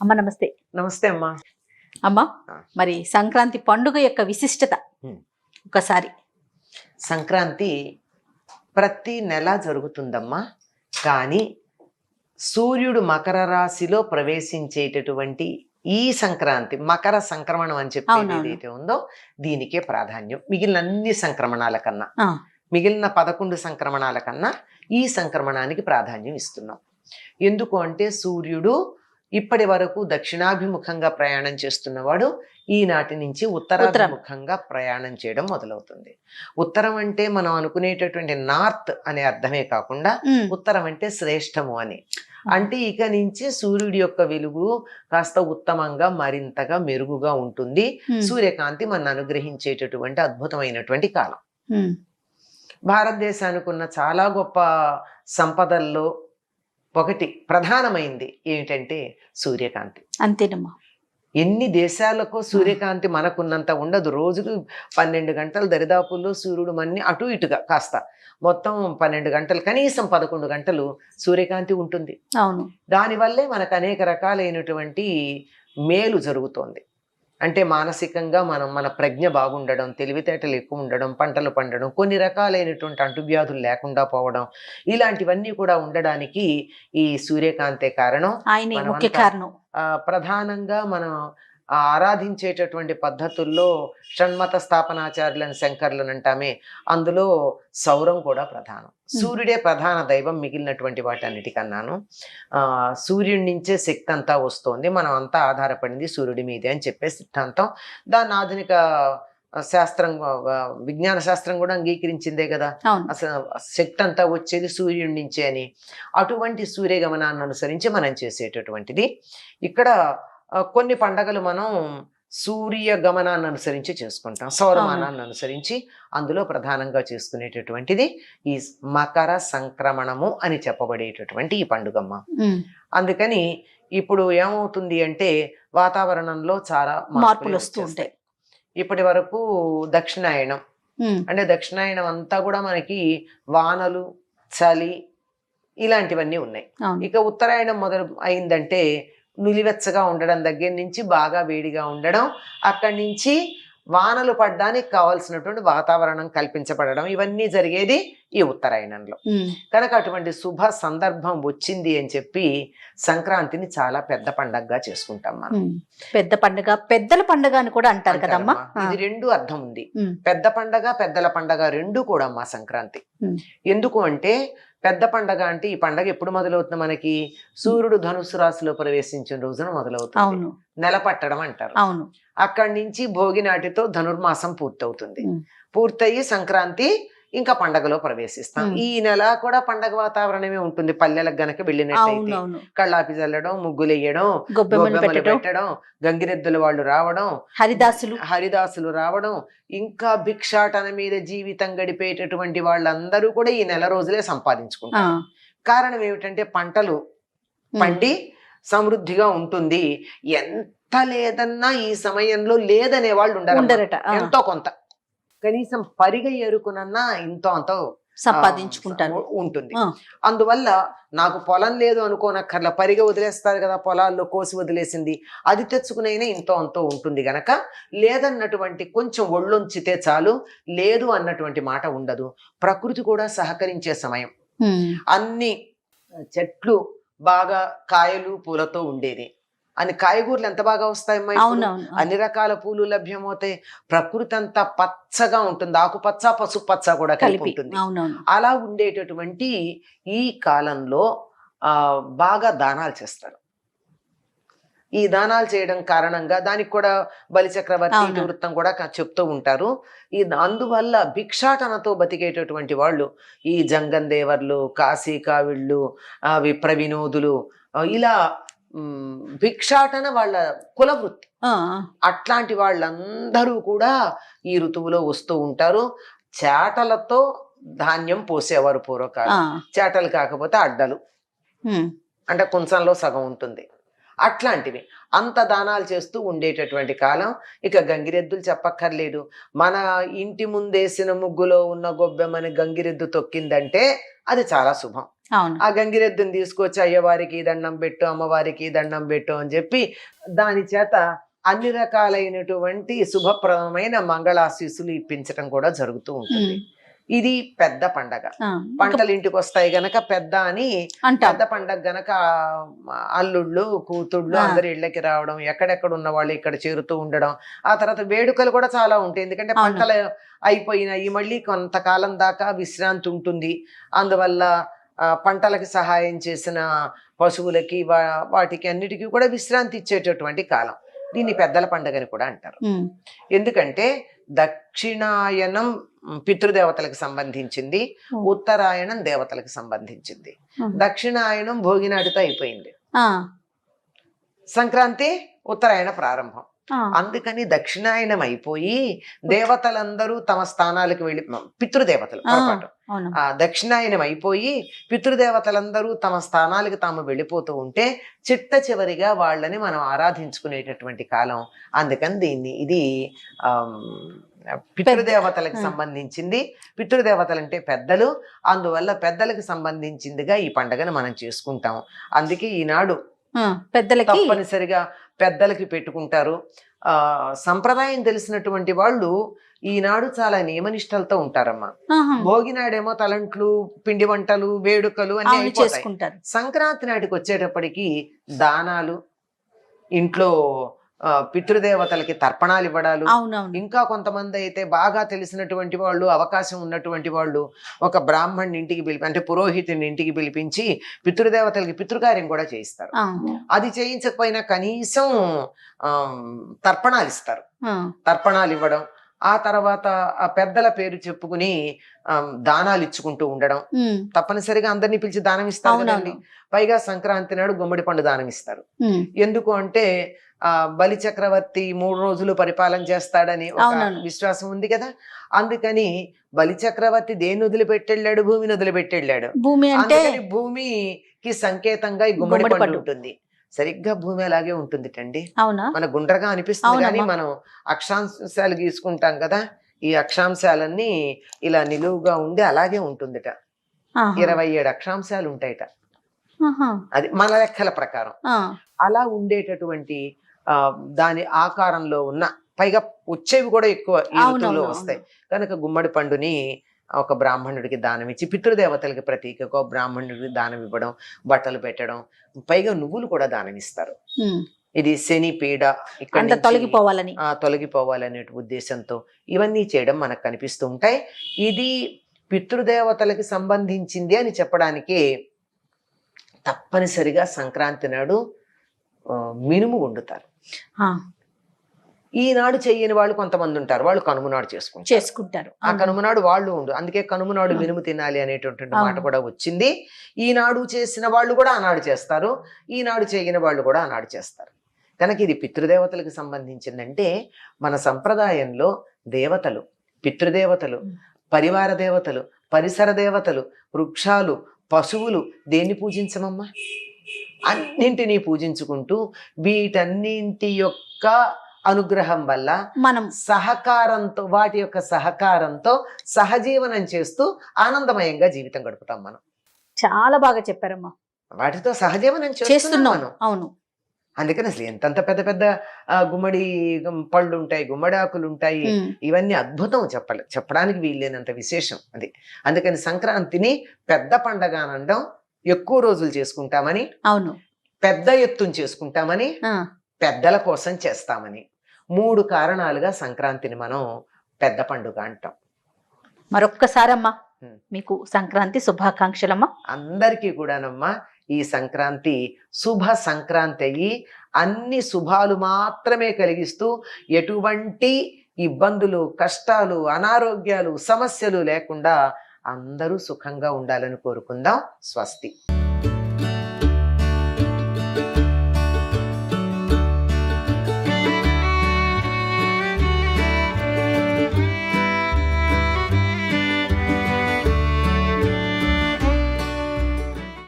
అమ్మ నమస్తే. నమస్తే అమ్మా. అమ్మ మరి సంక్రాంతి పండుగ యొక్క విశిష్టత ఒకసారి. సంక్రాంతి ప్రతి నెల జరుగుతుందమ్మా, కానీ సూర్యుడు మకర రాశిలో ప్రవేశించేటటువంటి ఈ సంక్రాంతి, మకర సంక్రమణం అని చెప్పి ఏదైతే ఉందో దీనికే ప్రాధాన్యం. మిగిలిన అన్ని సంక్రమణాల కన్నా, మిగిలిన 11 సంక్రమణాల కన్నా ఈ సంక్రమణానికి ప్రాధాన్యం ఇస్తున్నాం. ఎందుకు అంటే సూర్యుడు ఇప్పటి వరకు దక్షిణాభిముఖంగా ప్రయాణం చేస్తున్నవాడు ఈనాటి నుంచి ఉత్తరాభిముఖంగా ప్రయాణం చేయడం మొదలవుతుంది. ఉత్తరం అంటే మనం అనుకునేటటువంటి నార్త్ అనే అర్థమే కాకుండా ఉత్తరం అంటే శ్రేష్టము అని. అంటే ఇక నుంచి సూర్యుడి యొక్క వెలుగు కాస్త ఉత్తమంగా, మరింతగా మెరుగుగా ఉంటుంది. సూర్యకాంతి మన అనుగ్రహించేటటువంటి అద్భుతమైనటువంటి కాలం. భారతదేశానికి ఉన్న చాలా గొప్ప సంపదల్లో ఒకటి ప్రధానమైంది ఏమిటంటే సూర్యకాంతి. అంతేనమ్మా. ఎన్ని దేశాలకు సూర్యకాంతి మనకున్నంత ఉండదు. రోజుకు 12 గంటలు దరిదాపుల్లో సూర్యుడు మన్ని అటు ఇటుగా కాస్త మొత్తం 12 గంటలు, కనీసం 11 గంటలు సూర్యకాంతి ఉంటుంది. అవును. దానివల్లే మనకు అనేక రకాలైనటువంటి మేలు జరుగుతోంది. అంటే మానసికంగా మన ప్రజ్ఞ బాగుండడం, తెలివితేటలు ఎక్కువ ఉండడం, పంటలు పండడం, కొన్ని రకాలైనటువంటి అంటువ్యాధులు లేకుండా పోవడం, ఇలాంటివన్నీ కూడా ఉండడానికి ఈ సూర్యకాంతే కారణం. ఆయన ముఖ్య కారణం. ప్రధానంగా మనం ఆరాధించేటటువంటి పద్ధతుల్లో షణ్మత స్థాపనాచార్యులను, శంకర్లను అంటామే, అందులో సౌరం కూడా ప్రధానం. సూర్యుడే ప్రధాన దైవం మిగిలినటువంటి వాటన్నిటికన్నాను. సూర్యుడి నుంచే శక్తి అంతా వస్తోంది, మనం అంతా ఆధారపడింది సూర్యుడి మీదే అని చెప్పే సిద్ధాంతం. దాన్ని ఆధునిక శాస్త్రం, విజ్ఞాన శాస్త్రం కూడా అంగీకరించిందే కదా. అసలు శక్తి అంతా వచ్చేది సూర్యుడి నుంచే అని. అటువంటి సూర్యగమనాన్ని అనుసరించి మనం చేసేటటువంటిది. ఇక్కడ కొన్ని పండగలు మనం సూర్య గమనాన్ని అనుసరించి చేసుకుంటాం, సౌరమానాన్ని అనుసరించి. అందులో ప్రధానంగా చేసుకునేటటువంటిది ఈ మకర సంక్రమణము అని చెప్పబడేటటువంటి ఈ పండుగమ్మ. అందుకని ఇప్పుడు ఏమవుతుంది అంటే వాతావరణంలో చాలా మార్పులు వస్తూ ఉంటాయి. ఇప్పటి వరకు దక్షిణాయనం అంటే దక్షిణాయనం అంతా కూడా మనకి వానలు, చలి ఇలాంటివన్నీ ఉన్నాయి. ఇక ఉత్తరాయణం మొదలు అయిందంటే నులివెచ్చగా ఉండడం దగ్గర నుంచి బాగా వేడిగా ఉండడం, అక్కడి నుంచి వానలు పడడానికి కావాల్సినటువంటి వాతావరణం కల్పించబడడం, ఇవన్నీ జరిగేది ఈ ఉత్తరాయణంలో. కనుక అటువంటి శుభ సందర్భం వచ్చింది అని చెప్పి సంక్రాంతిని చాలా పెద్ద పండగగా చేసుకుంటాం మనం. పెద్ద పండుగ, పెద్దల పండుగ అని కూడా అంటారు కదమ్మా. ఇది రెండు అర్థం ఉంది. పెద్ద పండగ, పెద్దల పండగ రెండు కూడా అమ్మా సంక్రాంతి. ఎందుకు అంటే పెద్ద పండగ అంటే ఈ పండగ ఎప్పుడు మొదలవుతుంది మనకి? సూర్యుడు ధనుసు రాశిలో ప్రవేశించిన రోజున మొదలవుతుంది. నెల పట్టడం అంటారు. అక్కడి నుంచి భోగి నాటితో ధనుర్మాసం పూర్తవుతుంది. పూర్తయి సంక్రాంతి ఇంకా పండగలో ప్రవేశిస్తాం. ఈ నెల కూడా పండగ వాతావరణమే ఉంటుంది. పల్లెలకు గనక వెళ్ళినట్టయితే కళ్ళాపి చల్లడం, ముగ్గులు వేయడం, గొబ్బెమ్మలు పెట్టడం, గంగిరెద్దుల వాళ్ళు రావడం, హరిదాసులు రావడం, ఇంకా భిక్షాటన మీద జీవితం గడిపేటటువంటి వాళ్ళందరూ కూడా ఈ నెల రోజులే సంపాదించుకుంటారు. కారణం ఏమిటంటే పంటలు పండి సమృద్ధిగా ఉంటుంది. ఎంత లేదన్నా ఈ సమయంలో లేదనే వాళ్ళు ఉండరట. ఎంతో కొంత, కనీసం పరిగ ఎరుకునన్నా ఇంతో అంతో సంపాదించుకుంటారు ఉంటుంది. అందువల్ల నాకు పొలం లేదు అనుకోనక్కర్లా, పరిగ వదిలేస్తారు కదా, పొలాల్లో కోసి వదిలేసింది, అది తెచ్చుకునైనా ఇంతో అంతో ఉంటుంది. గనక లేదన్నటువంటి కొంచెం ఒళ్ళొంచితే చాలు, లేదు అన్నటువంటి మాట ఉండదు. ప్రకృతి కూడా సహకరించే సమయం. అన్ని చెట్లు బాగా కాయలు పూలతో ఉండేది. అని కాయగూరలు ఎంత బాగా వస్తాయమ్మా, అన్ని రకాల పూలు లభ్యమవుతాయి. ప్రకృతి అంతా పచ్చగా ఉంటుంది, ఆకుపచ్చ పసుపచ్చ కూడా కలిపి ఉంటుంది. అలా ఉండేటటువంటి ఈ కాలంలో బాగా దానాలు చేస్తారు. ఈ దానాలు చేయడం కారణంగా దానికి కూడా బలిచక్రవర్తి వృత్తం కూడా చెప్తూ ఉంటారు. అందువల్ల భిక్షాటనతో బతికేటటువంటి వాళ్ళు ఈ జంగందేవర్లు, కాశీ కావిళ్ళు, విప్ర వినోదులు, ఇలా భిక్షాటన వాళ్ళ కుల వృత్తి. అట్లాంటి వాళ్ళందరూ కూడా ఈ ఋతువులో వస్తూ ఉంటారు. చేటలతో ధాన్యం పోసేవారు పూర్వకాలం. చేటలు కాకపోతే అడ్డలు, అంటే కుంచంలో సగం ఉంటుంది. అట్లాంటివి అంత దానాలు చేస్తూ ఉండేటటువంటి కాలం. ఇక గంగిరెద్దులు చెప్పక్కర్లేదు. మన ఇంటి ముందేసిన ముగ్గులో ఉన్న గొబ్బెమ్మని గంగిరెద్దు తొక్కిందంటే అది చాలా శుభం. అవును. ఆ గంగిరెద్దుని తీసుకొచ్చి అయ్యవారికి దండం పెట్టు, అమ్మవారికి దండం పెట్టు అని చెప్పి దాని చేత అన్ని రకాలైనటువంటి శుభప్రదమైన మంగళాశీస్సులు ఇప్పించడం కూడా జరుగుతూ ఉంటుంది. ఇది పెద్ద పండగ. పంటలు ఇంటికి వస్తాయి గనక పెద్ద అని అంటాం. పెద్ద పండగ గనక అల్లుళ్ళు కూతుళ్ళు అందరు ఇళ్ళకి రావడం, ఎక్కడెక్కడ ఉన్న వాళ్ళు ఇక్కడ చేరుతూ ఉండడం. ఆ తర్వాత వేడుకలు కూడా చాలా ఉంటాయి, ఎందుకంటే పంటలు అయిపోయినాయి, మళ్ళీ కొంతకాలం దాకా విశ్రాంతి ఉంటుంది. అందువల్ల పంటలకి సహాయం చేసిన పశువులకి వాటికి అన్నిటికీ కూడా విశ్రాంతి ఇచ్చేటటువంటి కాలం. దీన్ని పెద్దల పండుగని కూడా అంటారు. ఎందుకంటే దక్షిణాయనం పితృదేవతలకు సంబంధించింది, ఉత్తరాయణం దేవతలకు సంబంధించింది. దక్షిణాయనం భోగినాటితో అయిపోయింది, సంక్రాంతి ఉత్తరాయణ ప్రారంభం. అందుకని దక్షిణాయనం అయిపోయి దేవతలందరూ తమ స్థానాలకు వెళ్ళి, పితృదేవతలు పొరపాటు, దక్షిణాయనం అయిపోయి పితృదేవతలందరూ తమ స్థానాలకు తాము వెళ్ళిపోతూ ఉంటే చిట్ట చివరిగా వాళ్ళని మనం ఆరాధించుకునేటటువంటి కాలం. అందుకని ఇది పితృదేవతలకు సంబంధించింది. పితృదేవతలు అంటే పెద్దలు, అందువల్ల పెద్దలకు సంబంధించిందిగా ఈ పండుగను మనం చేసుకుంటాం. అందుకే ఈనాడు పెద్దలకి తప్పనిసరిగా పెద్దలకి పెట్టుకుంటారు. సంప్రదాయం తెలిసినటువంటి వాళ్ళు ఈనాడు చాలా నియమనిష్టలతో ఉంటారమ్మా. భోగినాడేమో తలంట్లు, పిండి వంటలు, వేడుకలు అన్ని అయిపోతాయి. సంక్రాంతి నాటికి వచ్చేటప్పటికి దానాలు, ఇంట్లో పితృదేవతలకి తర్పణాలు ఇవ్వడాలు, ఇంకా కొంతమంది అయితే బాగా తెలిసినటువంటి వాళ్ళు, అవకాశం ఉన్నటువంటి వాళ్ళు ఒక బ్రాహ్మణ్ ఇంటికి పిలిపి, అంటే పురోహితుని ఇంటికి పిలిపించి పితృదేవతలకి పితృకార్యం కూడా చేయిస్తారు. అది చేయించకపోయినా కనీసం తర్పణాలు ఇస్తారు. తర్పణాలు ఇవ్వడం, ఆ తర్వాత ఆ పెద్దల పేరు చెప్పుకుని దానాలు ఇచ్చుకుంటూ ఉండడం. తప్పనిసరిగా అందరినీ పిలిచి దానం ఇస్తారు కదండి. పైగా సంక్రాంతి నాడు గుమ్మడి పండు దానం ఇస్తారు. ఎందుకు అంటే బలి చక్రవర్తి 3 రోజులు పరిపాలన చేస్తాడని ఒక విశ్వాసం ఉంది కదా. అందుకని బలి చక్రవర్తి దేన్ని వదిలిపెట్టెళ్ళాడు? భూమిని వదిలిపెట్టెళ్ళాడు. అందుకని భూమికి సంకేతంగా ఈ గుమ్మడి పండు ఉంటుంది. సరిగ్గా భూమి అలాగే ఉంటుంది అండి. మన గుండ్రగా అనిపిస్తుంది కానీ మనం అక్షాంశాలు గీసుకుంటాం కదా, ఈ అక్షాంశాలన్నీ ఇలా నిలువుగా ఉండి అలాగే ఉంటుందిట. 27 అక్షాంశాలు ఉంటాయిట, అది మన లెక్కల ప్రకారం. అలా ఉండేటటువంటి దాని ఆకారంలో ఉన్న, పైగా వచ్చేవి కూడా ఎక్కువ ఈ ఋతువులో వస్తాయి కనుక గుమ్మడి పండుని ఒక బ్రాహ్మణుడికి దానం ఇచ్చి, పితృదేవతలకి ప్రతీకగా బ్రాహ్మణుడికి దానం ఇవ్వడం, బట్టలు పెట్టడం, పైగా నువ్వులు కూడా దానం ఇస్తారు. ఇది శని పీడ ఇక్కడ తొలగిపోవాలనే ఉద్దేశంతో ఇవన్నీ చేయడం మనకు కనిపిస్తూ ఉంటాయి. ఇది పితృదేవతలకి సంబంధించింది అని చెప్పడానికి తప్పనిసరిగా సంక్రాంతి నాడు మినుము వండుతారు. ఈనాడు చెయ్యని వాళ్ళు కొంతమంది ఉంటారు, వాళ్ళు కనుమనాడు చేసుకుంటారు. ఆ కనుమనాడు వాళ్ళు ఉండు, అందుకే కనుమనాడు మినుము తినాలి అనేటటువంటి మాట కూడా వచ్చింది. ఈనాడు చేసిన వాళ్ళు కూడా ఆనాడు చేస్తారు, ఈనాడు చేయని వాళ్ళు కూడా ఆనాడు చేస్తారు. కనుక ఇది పితృదేవతలకు సంబంధించిందంటే మన సంప్రదాయంలో దేవతలు, పితృదేవతలు, పరివార దేవతలు, పరిసర దేవతలు, వృక్షాలు, పశువులు, దేన్ని పూజించమమ్మా? అన్నింటినీ పూజించుకుంటూ వీటన్నింటి యొక్క అనుగ్రహం వల్ల మనం సహకారంతో, వాటి యొక్క సహకారంతో సహజీవనం చేస్తూ ఆనందమయంగా జీవితం గడుపుతాం మనం. చాలా బాగా చెప్పారమ్మా. వాటితో సహజీవనం చేస్తున్నాం. అవును. అందుకని అసలు ఎంతంత పెద్ద పెద్ద గుమ్మడి పళ్ళు ఉంటాయి, గుమ్మడి ఆకులు ఉంటాయి, ఇవన్నీ అద్భుతం, చెప్పడానికి వీల్లేనంత విశేషం అది. అందుకని సంక్రాంతిని పెద్ద పండగ అనడం, ఎక్కువ రోజులు చేసుకుంటామని, అవును, పెద్ద ఎత్తున చేసుకుంటామని, పెద్దల కోసం చేస్తామని, 3 కారణాలుగా సంక్రాంతిని మనం పెద్ద పండుగ అంటాం. మరొక్కసారమ్మా మీకు సంక్రాంతి శుభాకాంక్షలమ్మా. అందరికీ కూడానమ్మా ఈ సంక్రాంతి శుభ సంక్రాంతి అయ్యి అన్ని శుభాలు మాత్రమే కలిగిస్తూ ఎటువంటి ఇబ్బందులు, కష్టాలు, అనారోగ్యాలు, సమస్యలు లేకుండా అందరూ సుఖంగా ఉండాలని కోరుకుందాం. స్వస్తి.